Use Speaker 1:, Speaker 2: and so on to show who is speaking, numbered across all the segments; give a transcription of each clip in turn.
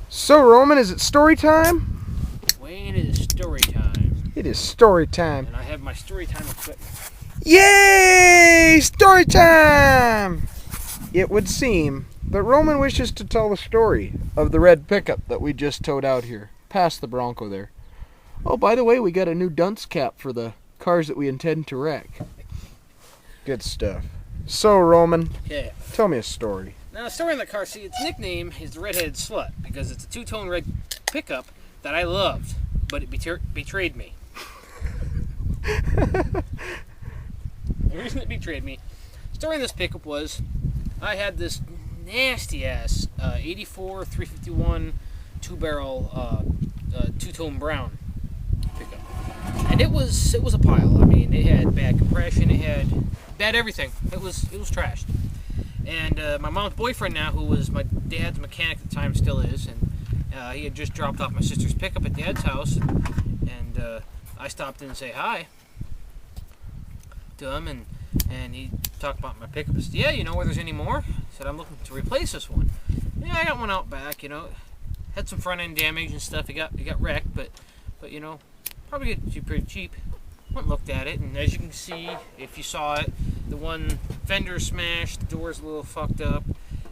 Speaker 1: So, Roman, is it story time?
Speaker 2: Wayne, it is story time.
Speaker 1: It is story time.
Speaker 2: And I have my story time equipment.
Speaker 1: Yay! Story time! It would seem that Roman wishes to tell the story of the red pickup that we just towed out here, past the Bronco there. Oh, by the way, we got a new dunce cap for the cars that we intend to wreck. Good stuff. So, Roman,
Speaker 2: Yeah.
Speaker 1: tell me a story.
Speaker 2: Now, the story in the car, see, its nickname is the Redhead Slut because it's a two-tone red pickup that I loved, but it betrayed me. The reason it betrayed me, the story in this pickup was I had this nasty-ass 84 351 two-barrel two-tone brown pickup. And it was a pile. I mean, it had bad compression, it had bad everything. It was trashed. And my mom's boyfriend now, who was my dad's mechanic at the time, still is, and he had just dropped off my sister's pickup at Dad's house, and I stopped in and say hi to him, and he talked about my pickup. I said, yeah, you know where there's any more? He said, I'm looking to replace this one. Yeah, I got one out back, you know. Had some front end damage and stuff. It got wrecked, but you know, probably get you pretty cheap. Went and looked at it, and as you can see, if you saw it, the one fender smashed, the door's a little fucked up,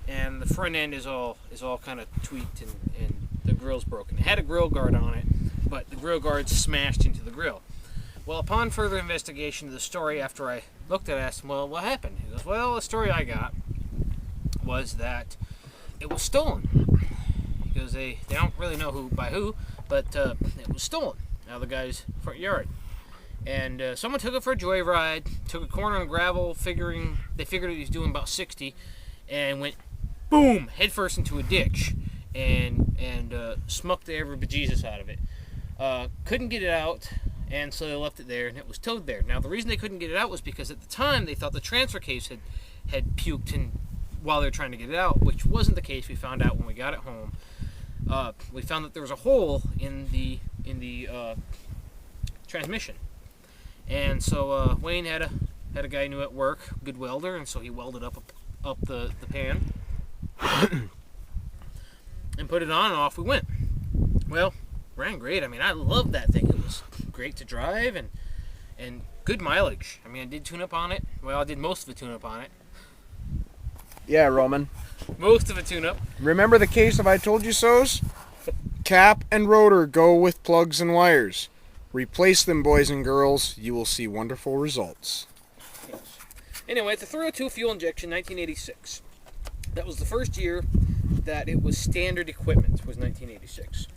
Speaker 2: and the front end is all kind of tweaked, and the grill's broken. It had a grill guard on it, but the grill guard smashed into the grill. Well, upon further investigation of the story, after I looked at it, I asked him, well, what happened? He goes, well, the story I got was that it was stolen. He goes, they don't really know who, but it was stolen out of the guy's front yard. And someone took it for a joyride, took a corner on gravel, they figured he was doing about 60, and went boom, headfirst into a ditch, and smucked the ever bejesus out of it. Couldn't get it out, and so they left it there, and it was towed there. Now, the reason they couldn't get it out was because at the time they thought the transfer case had puked while they were trying to get it out, which wasn't the case. We found out when we got it home. We found that there was a hole in the transmission. And so Wayne had a guy he knew at work, good welder, and so he welded up the pan and put it on, and off we went. Well, ran great. I mean, I loved that thing. It was great to drive and good mileage. I mean, I did tune up on it. Well, I did most of the tune up on it.
Speaker 1: Yeah, Roman.
Speaker 2: Most of the tune up.
Speaker 1: Remember the case of I told you so's? Cap and rotor go with plugs and wires. Replace them, boys and girls. You will see wonderful results.
Speaker 2: Yes. Anyway, it's a 302 fuel injection, 1986. That was the first year that it was standard equipment, was 1986.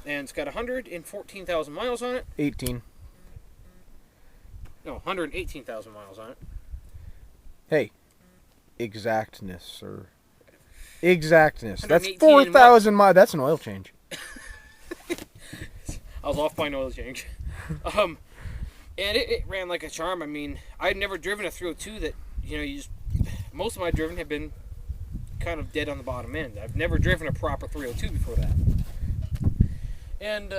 Speaker 2: And it's got 114,000 miles on it.
Speaker 1: 18.
Speaker 2: No, 118,000 miles on it.
Speaker 1: Hey, exactness, sir. Exactness. That's
Speaker 2: 118
Speaker 1: 4,000 miles. That's an oil change.
Speaker 2: I was off by an oil change. And it ran like a charm. I mean, I'd never driven a 302 that, you know, most of my driven have been kind of dead on the bottom end. I've never driven a proper 302 before that. And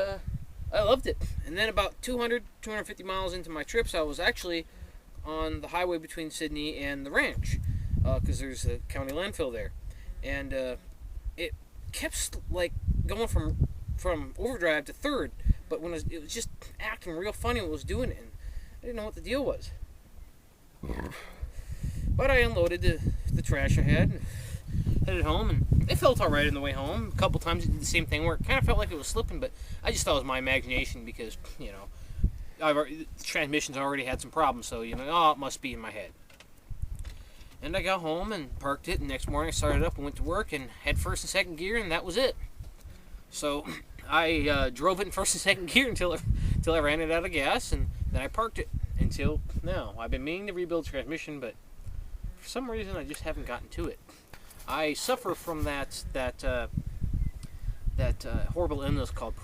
Speaker 2: I loved it. And then about 250 miles into my trips, I was actually on the highway between Sydney and the ranch, because there's a county landfill there. And it kept like going from overdrive to third, but when it was just acting real funny when it was doing it, and I didn't know what the deal was. But I unloaded the trash I had and headed home, and it felt alright on the way home. A couple times it did the same thing where it kind of felt like it was slipping, but I just thought it was my imagination because, you know, the transmission's already had some problems, so, you know, oh, it must be in my head. And I got home and parked it, and next morning I started up and went to work and had first and second gear, and that was it. So I drove it in first and second gear until I ran it out of gas, and then I parked it until now. I've been meaning to rebuild transmission, but for some reason I just haven't gotten to it. I suffer from that horrible illness called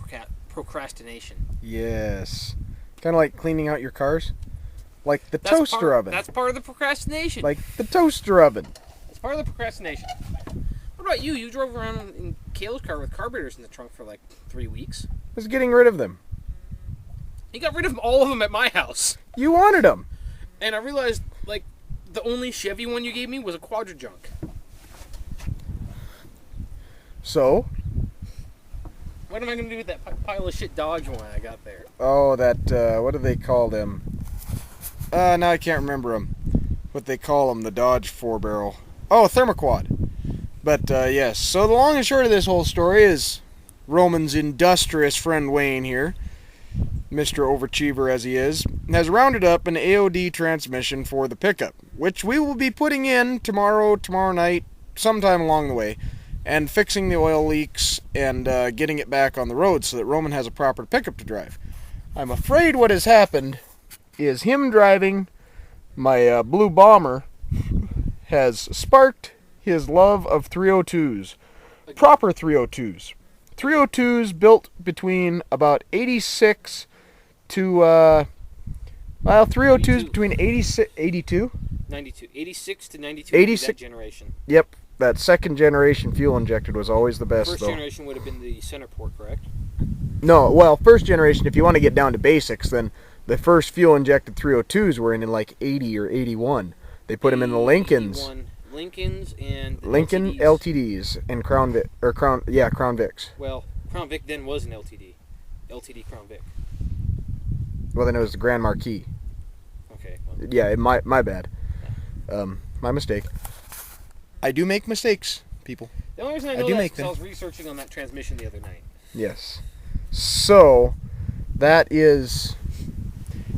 Speaker 2: procrastination.
Speaker 1: Yes. Kind of like cleaning out your cars. Like the toaster oven.
Speaker 2: That's part of the procrastination.
Speaker 1: Like the toaster oven.
Speaker 2: It's part of the procrastination. What about you? You drove around in Kayla's car with carburetors in the trunk for like 3 weeks.
Speaker 1: I was getting rid of them.
Speaker 2: You got rid of all of them at my house.
Speaker 1: You wanted them.
Speaker 2: And I realized, like, the only Chevy one you gave me was a Quadra junk.
Speaker 1: So?
Speaker 2: What am I going to do with that pile of shit Dodge one I got there?
Speaker 1: Oh, that, what do they call them? Now I can't remember them. What they call them, the Dodge 4-barrel. Oh, thermoquad. But, yes. So the long and short of this whole story is Roman's industrious friend Wayne here, Mr. Overachiever as he is, has rounded up an AOD transmission for the pickup, which we will be putting in tomorrow night, sometime along the way, and fixing the oil leaks and getting it back on the road so that Roman has a proper pickup to drive. I'm afraid what has happened is him driving my blue bomber has sparked his love of 302s. Proper 302s. 302s built between about 86 to, 302s
Speaker 2: 82.
Speaker 1: between 86, 82?
Speaker 2: 92. 86 to 92
Speaker 1: 86
Speaker 2: that generation.
Speaker 1: Yep, that second generation fuel injected was always the best,
Speaker 2: First
Speaker 1: though.
Speaker 2: generation would have been the center port, correct?
Speaker 1: No, well, first generation, if you want to get down to basics, then the first fuel injected 302s were in like 80 or 81. They put them in the Lincolns.
Speaker 2: 81. Lincolns and
Speaker 1: Lincoln LTDs and Crown Vics.
Speaker 2: Well, Crown Vic then was an LTD. LTD Crown Vic.
Speaker 1: Well, then it was the Grand Marquis.
Speaker 2: Okay. Well.
Speaker 1: Yeah, my bad. My mistake. I do make mistakes, people.
Speaker 2: The only reason I know that is because I was researching on that transmission the other night.
Speaker 1: Yes. So, that is...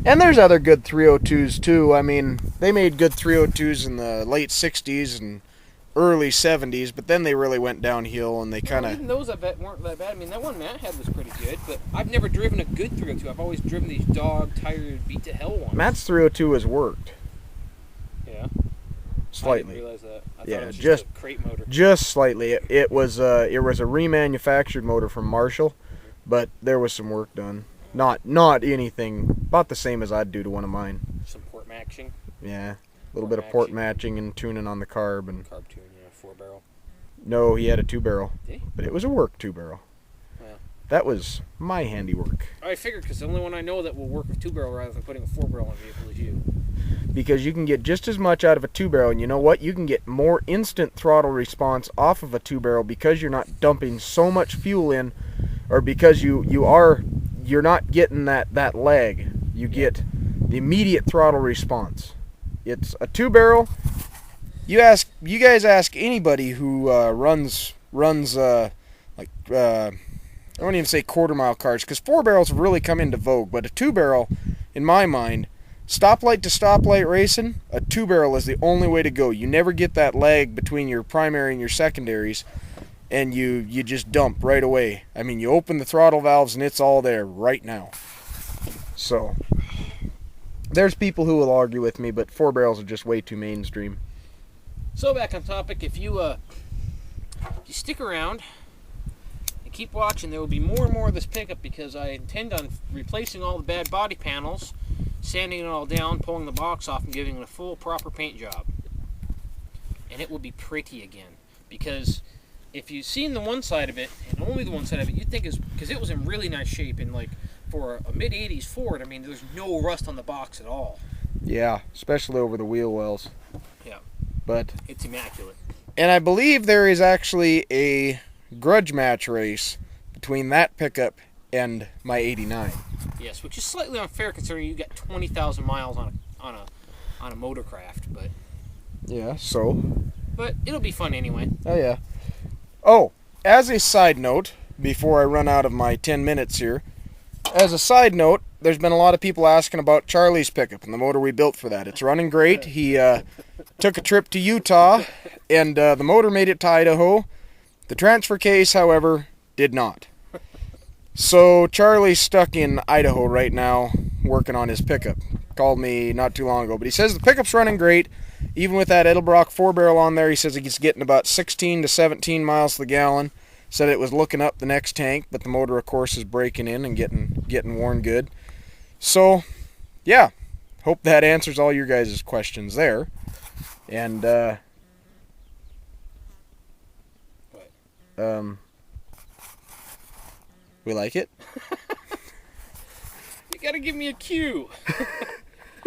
Speaker 1: And there's other good 302s, too. I mean, they made good 302s in the late 60s and early 70s, but then they really went downhill, and they kind of...
Speaker 2: Even those, I bet, weren't that bad. I mean, that one Matt had was pretty good, but I've never driven a good 302. I've always driven these dog-tired, beat-to-hell ones.
Speaker 1: Matt's 302 has worked.
Speaker 2: Yeah.
Speaker 1: Slightly.
Speaker 2: I didn't realize that. I
Speaker 1: Yeah,
Speaker 2: thought it was just a crate motor.
Speaker 1: Just slightly. It was a remanufactured motor from Marshall, but there was some work done. Not anything, about the same as I'd do to one of mine.
Speaker 2: Some port matching.
Speaker 1: Yeah, a little bit of port matching and tuning on the carb. And
Speaker 2: carb tune, yeah, 4-barrel.
Speaker 1: No, he had a 2-barrel.
Speaker 2: Did he?
Speaker 1: But it was a work 2-barrel.
Speaker 2: Yeah.
Speaker 1: That was my handiwork.
Speaker 2: I figured, because the only one I know that will work with 2-barrel rather than putting a 4-barrel on a vehicle is you.
Speaker 1: Because you can get just as much out of a 2-barrel, and you know what? You can get more instant throttle response off of a 2-barrel because you're not dumping so much fuel in, or because you're not getting that lag. You get the immediate throttle response. It's a 2-barrel. You guys ask anybody who runs I won't even say quarter-mile cars, because 4-barrels have really come into vogue, but a 2-barrel, in my mind, stoplight to stoplight racing, a 2-barrel is the only way to go. You never get that lag between your primary and your secondaries, and you just dump right away. I mean, you open the throttle valves and it's all there right now. So, there's people who will argue with me, but 4-barrels are just way too mainstream.
Speaker 2: So back on topic, if you stick around and keep watching, there will be more and more of this pickup, because I intend on replacing all the bad body panels, sanding it all down, pulling the box off, and giving it a full proper paint job. And it will be pretty again, because if you've seen the one side of it, and only the one side of it, you'd think is because it was in really nice shape, and like for a mid-80s Ford, I mean, there's no rust on the box at all.
Speaker 1: Yeah, especially over the wheel wells.
Speaker 2: Yeah.
Speaker 1: But
Speaker 2: it's immaculate.
Speaker 1: And I believe there is actually a grudge match race between that pickup and my 89.
Speaker 2: Yes, which is slightly unfair considering you got 20,000 miles on a motorcraft, but
Speaker 1: yeah, so.
Speaker 2: But it'll be fun anyway.
Speaker 1: Oh yeah. Oh, as a side note, before I run out of my 10 minutes here, as a side note, there's been a lot of people asking about Charlie's pickup and the motor we built for that. It's running great. He took a trip to Utah, and the motor made it to Idaho. The transfer case, however, did not. So Charlie's stuck in Idaho right now working on his pickup. Called me not too long ago, but he says the pickup's running great. Even with that Edelbrock 4-barrel on there, he says he's getting about 16 to 17 miles to the gallon. Said it was looking up the next tank, but the motor, of course, is breaking in and getting worn good. So, yeah, hope that answers all your guys' questions there. And, we like it.
Speaker 2: You gotta give me a cue.